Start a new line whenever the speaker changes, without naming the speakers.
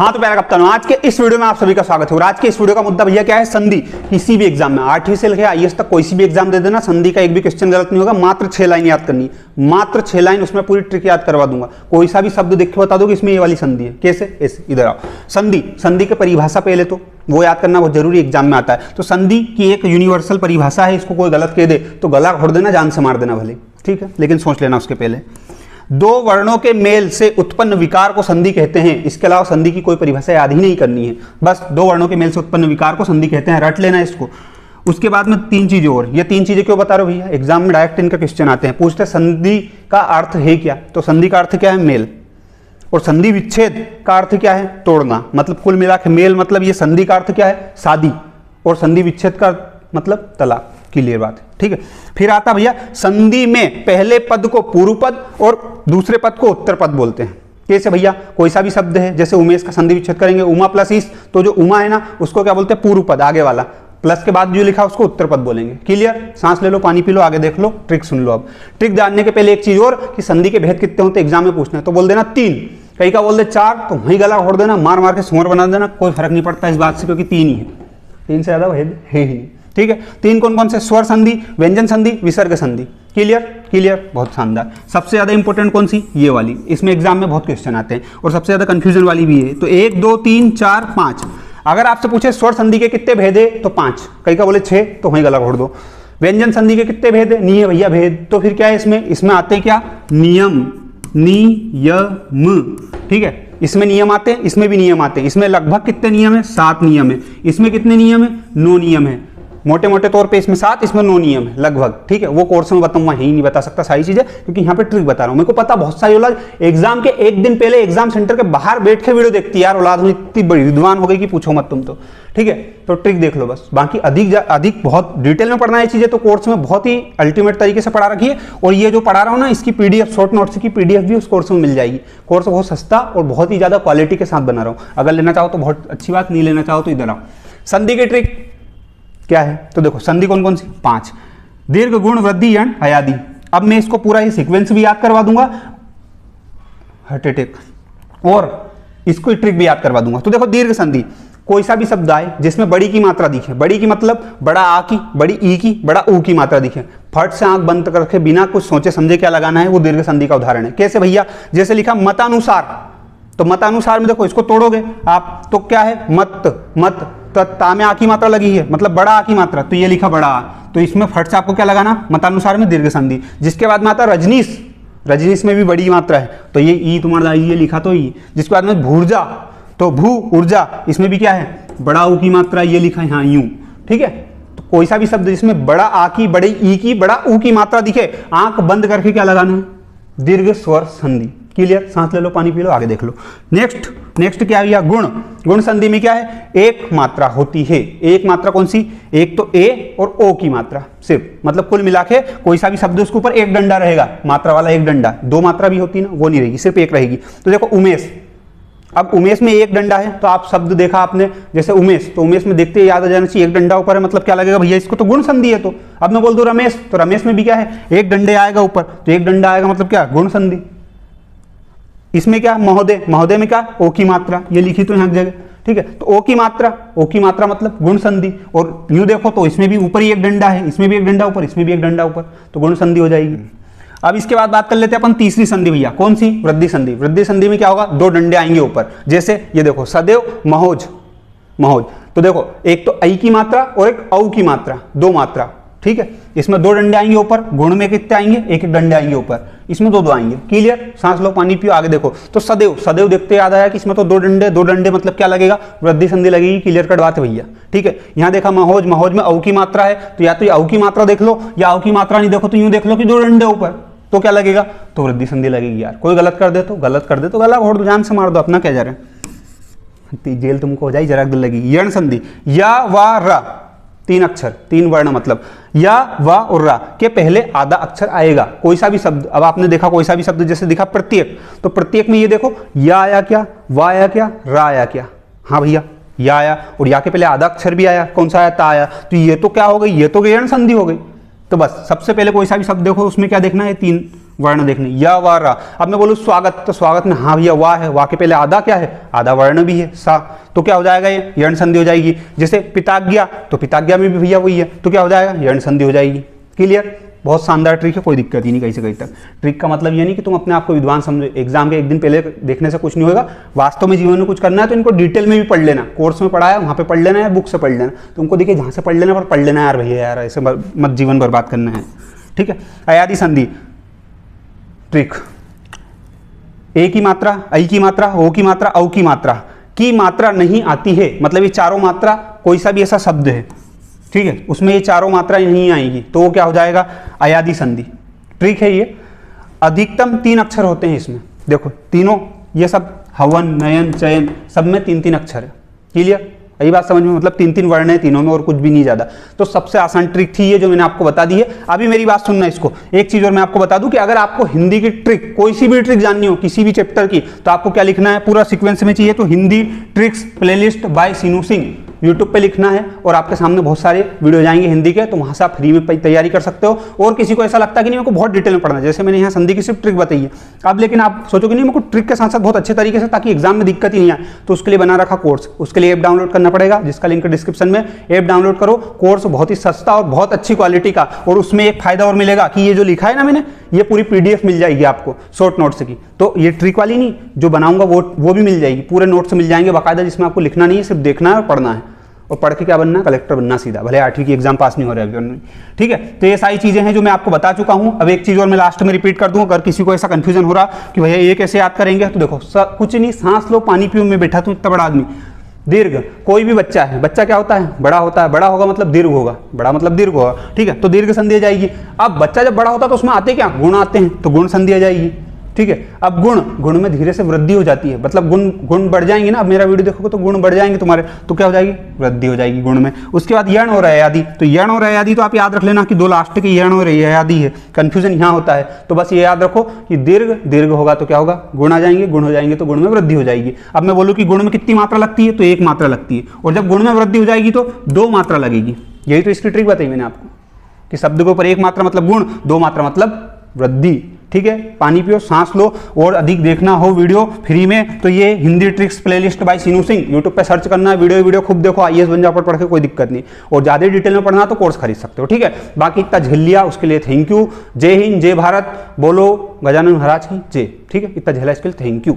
हाँ तो प्यारे कप्तान, आज के इस वीडियो में आप सभी का स्वागत है। और आज के इस वीडियो का मुद्दा भैया क्या है, संधि। किसी भी एग्जाम में, 8वीं से लेकर आईएएस तक कोई सी भी एग्जाम दे देना, संधि का एक भी क्वेश्चन गलत नहीं होगा। मात्र 6 लाइन याद करनी, मात्र 6 लाइन, उसमें पूरी ट्रिक याद करवा दूंगा। कोई सा भी शब्द देख के बता दो कि इसमें ये वाली संधि है। कैसे? ऐसे, इधर आओ। संधि, संधि की परिभाषा पहले तो वो याद करना बहुत जरूरी, एग्जाम में आता है। तो संधि की एक यूनिवर्सल परिभाषा है, इसको कोई गलत कह दे तो गला घोट देना, जान से मार देना भले, ठीक है, लेकिन सोच लेना उसके पहले। दो वर्णों के मेल से उत्पन्न विकार को संधि कहते हैं। इसके अलावा संधि की कोई परिभाषा याद ही नहीं करनी है, बस दो वर्णों के मेल से उत्पन्न विकार को संधि कहते हैं, रट लेना इसको। उसके बाद में 3 चीजें और। ये 3 चीजें क्यों बता रहे हो भैया, एग्जाम में डायरेक्ट इनका क्वेश्चन आते हैं, पूछते हैं संधि का अर्थ है क्या। तो संधि का अर्थ क्या है, मेल। और संधि विच्छेद का अर्थ क्या है, तोड़ना। मतलब कुल मिला के मेल मतलब ये, संधि का अर्थ क्या है, शादी, और संधि विच्छेद का मतलब तलाक। क्लियर बात है, ठीक है। फिर आता भैया, संधि में पहले पद को पूर्व पद और दूसरे पद को उत्तर पद बोलते हैं। कैसे भैया, कोई सा भी शब्द है, जैसे उमेश का संधि विच्छेद करेंगे, उमा प्लस ईश, तो जो उमा है ना उसको क्या बोलते हैं, पूर्व पद, आगे वाला, प्लस के बाद जो लिखा उसको उत्तर पद बोलेंगे। क्लियर? सांस ले लो, पानी पी लो, आगे देख लो, ट्रिक सुन लो। अब ट्रिक जानने के पहले एक चीज और, कि संधि के भेद कितने होते हैं एग्जाम में पूछना है, तो बोल देना 3। कई का बोल दे 4, तो वही गला घोट देना, मार मार के सुअर बना देना, कोई फर्क नहीं पड़ता इस बात से, क्योंकि 3 ही है, 3 से ज्यादा भेद है ही, ठीक है। 3 कौन कौन से, स्वर संधि, व्यंजन संधि, विसर्ग संधि। क्लियर? क्लियर, बहुत शानदार। सबसे ज्यादा इंपॉर्टेंट कौन सी, ये वाली, इसमें एग्जाम में बहुत क्वेश्चन आते हैं और सबसे ज्यादा कंफ्यूजन वाली भी है। तो 1 2 3 4 5, अगर आपसे पूछे स्वर संधि के कितने भेद है तो 5, कई का बोले 6, तो वहीं गला घोट दो। व्यंजन संधि के कितने भेद है, नहीं है भैया भेद, तो फिर क्या है इसमें आते हैं क्या, नियम, नियम, ठीक है, इसमें नियम आते हैं, इसमें भी नियम आते हैं। इसमें लगभग कितने नियम है, 7 नियम है। इसमें कितने नियम है, 9 नियम है। मोटे मोटे तौर पे इसमें 7, इसमें 9 नियम है लगभग, ठीक है। वो कोर्स में बताऊंगा, यही नहीं बता सकता सारी चीजें, क्योंकि यहाँ पे ट्रिक बता रहा हूँ। मेरे को पता बहुत सारी औलाद एग्जाम के एक दिन पहले एग्जाम सेंटर के बाहर बैठ के वीडियो देखती है, यार औलाद में इतनी बड़ी विद्वान हो गई कि पूछो मत तुम तो, ठीक है। तो ट्रिक देख लो बस, बाकी अधिक बहुत डिटेल में पढ़ना है चीजें तो कोर्स में बहुत ही अल्टीमेट तरीके से पढ़ा रखी है। और ये जो पढ़ा रहा हूँ ना, इसकी पीडीएफ, शॉर्ट नोट्स की पीडीएफ भी उस कोर्स में मिल जाएगी। कोर्स बहुत सस्ता और बहुत ही ज्यादा क्वालिटी के साथ बना रहा हूँ। अगर लेना चाहो तो बहुत अच्छी बात, नहीं लेना चाहो तो इधर आओ। संधि की ट्रिक क्या है, तो देखो संधि कौन कौन सी, 5। दीर्घ, गुण, वृद्धि, यण, अयादि। अब मैं इसको पूरा ही सीक्वेंस भी याद करवा दूंगा, हार्ट अटैक, और इसको ट्रिक भी याद करवा दूंगा। तो देखो, दीर्घ संधि, कोई सा भी शब्द आए जिसमें बड़ी की मात्रा दिखे, बड़ी की मतलब बड़ा आ की, बड़ी ई की, बड़ा ऊ की मात्रा दिखे, फट से आंख बंद करके बिना कुछ सोचे समझे क्या लगाना है, वो दीर्घ संधि का उदाहरण है। कैसे भैया, जैसे लिखा मतानुसार, तो मतानुसार में देखो इसको तोड़ोगे आप तो क्या है, मत, तो ता में आ की मात्रा लगी है, मतलब बड़ा आ की मात्रा, तो ये लिखा बड़ा आ, तो इसमें फट से आपको क्या लगाना, मतानुसार में दीर्घ संधि। जिसके बाद में आता है रजनीश, रजनीश में भी बड़ी मात्रा है, तो ये ई तुम्हारा ये लिखा तो ई। जिसके बाद में भूर्जा, तो भू ऊर्जा, इसमें भी क्या है, बड़ा ऊ की मात्रा, ये लिखा है यहाँ यूं, ठीक है। तो कोई सा भी शब्द जिसमें बड़ा आ की, बड़े ई की, बड़ा ऊ की मात्रा दिखे, आंख बंद करके क्या लगाना है, दीर्घ स्वर संधि। क्लियर? सांस ले लो, पानी पी लो, आगे देख लो। नेक्स्ट क्या है, गुण। गुण संधि में क्या है, एक मात्रा होती है। एक मात्रा कौन सी, एक तो ए और ओ की मात्रा सिर्फ, मतलब कुल मिला के कोई सा भी शब्द उसके ऊपर एक डंडा रहेगा, मात्रा वाला एक डंडा। 2 मात्रा भी होती है ना, वो नहीं रहेगी, सिर्फ एक रहेगी। तो देखो उमेश, अब उमेश में एक डंडा है, तो आप शब्द देखा आपने जैसे उमेश, तो उमेश में देखते याद आ जाना चाहिए, एक डंडा ऊपर है, मतलब क्या लगेगा भैया, इसको तो गुण संधि है। तो अब मैं बोल दूं रमेश, तो रमेश में भी क्या है, एक डंडे आएगा ऊपर, तो एक डंडा आएगा, मतलब क्या, गुण संधि। इसमें क्या, महोदय, महोदय में क्या, ओ की मात्रा, ये लिखी तो यहाँ जगह, ठीक है। तो ओ की मात्रा मतलब गुण संधि। और यूं देखो तो इसमें भी ऊपर ही एक डंडा है, इसमें भी एक डंडा ऊपर, इसमें भी एक डंडा ऊपर, तो गुण संधि हो जाएगी। अब इसके बाद बात कर लेते हैं अपन तीसरी संधि भैया, कौन सी, वृद्धि संधि। वृद्धि संधि में क्या होगा, 2 डंडे आएंगे ऊपर, जैसे ये देखो सदैव, महोज, तो देखो एक तो ऐ की मात्रा और एक औ की मात्रा, 2 मात्रा, ठीक है। इसमें 2 डंडे आएंगे ऊपर, गुण में कितने आएंगे, एक डंडे आएंगे ऊपर, इसमें 2 आएंगे। क्लियर? सांस लो, पानी पियो, आगे देखो। तो सदैव देखते याद आया कि इसमें तो 2 डंडे मतलब क्या लगेगा, वृद्धि संधि लगेगी। क्लियर कट बात है भैया, ठीक है। यहाँ देखा महोज में औ की मात्रा है, तो या तो औ की मात्रा देख लो, या औ की मात्रा नहीं देखो तो यूं देख लो कि 2 डंडे ऊपर, तो क्या लगेगा, तो वृद्धि संधि लगेगी। यार कोई गलत कर दे तो गला घोट दो, जान से मार दो, अपना क्या जा रहे हैं, जेल तुमको हो जाए, जरा दिल लगी। यण संधि, या वा रा, 3 अक्षर, 3 वर्ण, मतलब या वा और रा के पहले आधा अक्षर आएगा। कोई सा भी शब्द, अब आपने देखा कोई सा भी शब्द जैसे दिखा प्रत्येक, तो प्रत्येक में ये देखो या आया क्या, वा आया क्या, रा आया क्या, हाँ भैया या आया, और या के पहले आधा अक्षर भी आया, कौन सा आया, ता आया, तो ये तो क्या हो गई, ये तो यण संधि हो गई। तो बस सबसे पहले कोई सा भी शब्द देखो, उसमें क्या देखना है, 3 वर्ण देखने, य व र। अब मैं बोलूँ स्वागत, तो स्वागत में हाँ भैया वाह है, वाह के पहले आधा क्या है, आधा वर्ण भी है सा, तो क्या हो जाएगा ये यण संधि हो जाएगी। जैसे पिताज्ञा, तो पिताज्ञा में भी भैया वही है, तो क्या हो जाएगा यण संधि हो जाएगी। क्लियर, बहुत शानदार ट्रिक है, कोई दिक्कत ही नहीं कहीं से कहीं तक। ट्रिक का मतलब ये नहीं कि तुम अपने आप को विद्वान समझो, एग्जाम के एक दिन पहले देखने से कुछ नहीं होगा। वास्तव में जीवन में कुछ करना है तो इनको डिटेल में भी पढ़ लेना, कोर्स में पढ़ाया वहाँ पे पढ़ लेना या बुक से पढ़ लेना, तुमको देखिए जहाँ से पढ़ लेना पर पढ़ लेना यार भैया, यार ऐसे मत जीवन बर्बाद करना है। ठीक है, अयादि संधि ट्रिक, ए की मात्रा, ऐ की मात्रा, ओ की मात्रा, औ की मात्रा नहीं आती है, मतलब ये चारों मात्रा, कोई सा भी ऐसा शब्द है, ठीक है, उसमें ये चारों मात्रा नहीं आएगी तो वो क्या हो जाएगा, अयादि संधि। ट्रिक है ये। अधिकतम 3 अक्षर होते हैं इसमें, देखो तीनों ये सब हवन, नयन, चयन, सब में 3-3 अक्षर है। क्लियर, यही बात समझ में, मतलब 3-3 वर्ण है तीनों में और कुछ भी नहीं ज्यादा। तो सबसे आसान ट्रिक थी ये जो मैंने आपको बता दी है। अभी मेरी बात सुनना इसको, एक चीज और मैं आपको बता दूं कि अगर आपको हिंदी की ट्रिक, कोई सी भी ट्रिक जाननी हो किसी भी चैप्टर की, तो आपको क्या लिखना है, पूरा सीक्वेंस में चाहिए तो हिंदी ट्रिक्स प्लेलिस्ट बाय सीनू सिंह यूट्यूब पे लिखना है, और आपके सामने बहुत सारे वीडियो जाएंगे हिंदी के, तो वहां से आप फ्री में तैयारी कर सकते हो। और किसी को ऐसा लगता है कि नहीं मेरे को बहुत डिटेल में पढ़ना है, जैसे मैंने यहाँ संधि की सिर्फ ट्रिक बताई है, अब लेकिन आप सोचोगे नहीं मेरे को ट्रिक के साथ साथ बहुत अच्छे तरीके से, ताकि एग्जाम में दिक्कत ही नहीं आए, तो उसके लिए बना रखा कोर्स। उसके लिए ऐप डाउनलोड करना पड़ेगा, जिसका लिंक डिस्क्रिप्शन में, ऐप डाउनलोड करो। कोर्स बहुत ही सस्ता और बहुत अच्छी क्वालिटी का, और उसमें एक फायदा और मिलेगा कि ये जो लिखा है ना मैंने, ये पूरी PDF मिल जाएगी आपको शॉर्ट नोट्स की। तो ये ट्रिक वाली नहीं, जो बनाऊंगा वो भी मिल जाएगी, पूरे नोट्स मिल जाएंगे बाकायदा, जिसमें आपको लिखना नहीं है, सिर्फ देखना है और पढ़ना है, और पढ़ के क्या बनना, कलेक्टर बनना सीधा, भले 8वीं की एग्जाम पास नहीं हो रहा है। ठीक है, तो ये सारी चीजें हैं जो मैं आपको बता चुका हूं। अब एक चीज और मैं लास्ट में रिपीट कर दूं, अगर किसी को ऐसा कंफ्यूजन हो रहा कि भैया ये कैसे याद करेंगे, तो देखो कुछ नहीं, सांस लो, पानी पियो, मैं बैठा तू इतना बड़ा आदमी। दीर्घ, कोई भी बच्चा है, बच्चा क्या होता है, बड़ा होता है, बड़ा होगा मतलब दीर्घ होगा, बड़ा मतलब दीर्घ होगा। ठीक है, तो दीर्घ संधि आ जाएगी। अब बच्चा जब बड़ा होता है तो उसमें आते क्या, गुण आते हैं, तो गुण संधि आ जाएगी। ठीक है, अब गुण में धीरे से वृद्धि हो जाती है, मतलब गुण बढ़ जाएंगे ना। अब मेरा वीडियो देखोगे तो गुण बढ़ जाएंगे तुम्हारे, तो क्या हो जाएगी, वृद्धि हो जाएगी गुण में। उसके बाद यण और अयादि, तो यण और अयादि तो आप याद रख लेना कि 2 लास्ट के यण और अयादि है, कंफ्यूजन यहाँ होता है। तो बस ये याद रखो कि दीर्घ होगा तो क्या होगा, गुण आ जाएंगे, गुण हो जाएंगे तो गुण में वृद्धि हो जाएगी। अब मैं बोलूँ कि गुण में कितनी मात्रा लगती है, तो 1 मात्रा लगती है, और जब गुण में वृद्धि हो जाएगी तो 2 मात्रा लगेगी। यही तो इसकी ट्रिक बताई मैंने आपको, कि शब्द के ऊपर 1 मात्रा मतलब गुण, 2 मात्रा मतलब वृद्धि। ठीक है, पानी पियो, सांस लो, और अधिक देखना हो वीडियो फ्री में तो ये हिंदी ट्रिक्स प्लेलिस्ट बाय सीनू सिंह यूट्यूब पे सर्च करना है, वीडियो खूब देखो, IAS बन जाओ पढ़ के, कोई दिक्कत नहीं। और ज़्यादा डिटेल में पढ़ना तो कोर्स खरीद सकते हो। ठीक है, बाकी इतना झेल लिया उसके लिए थैंक यू। जय हिंद, जय भारत, बोलो गजानन महाराज की जय। ठीक है, इतना झेला इसके लिए थैंक यू।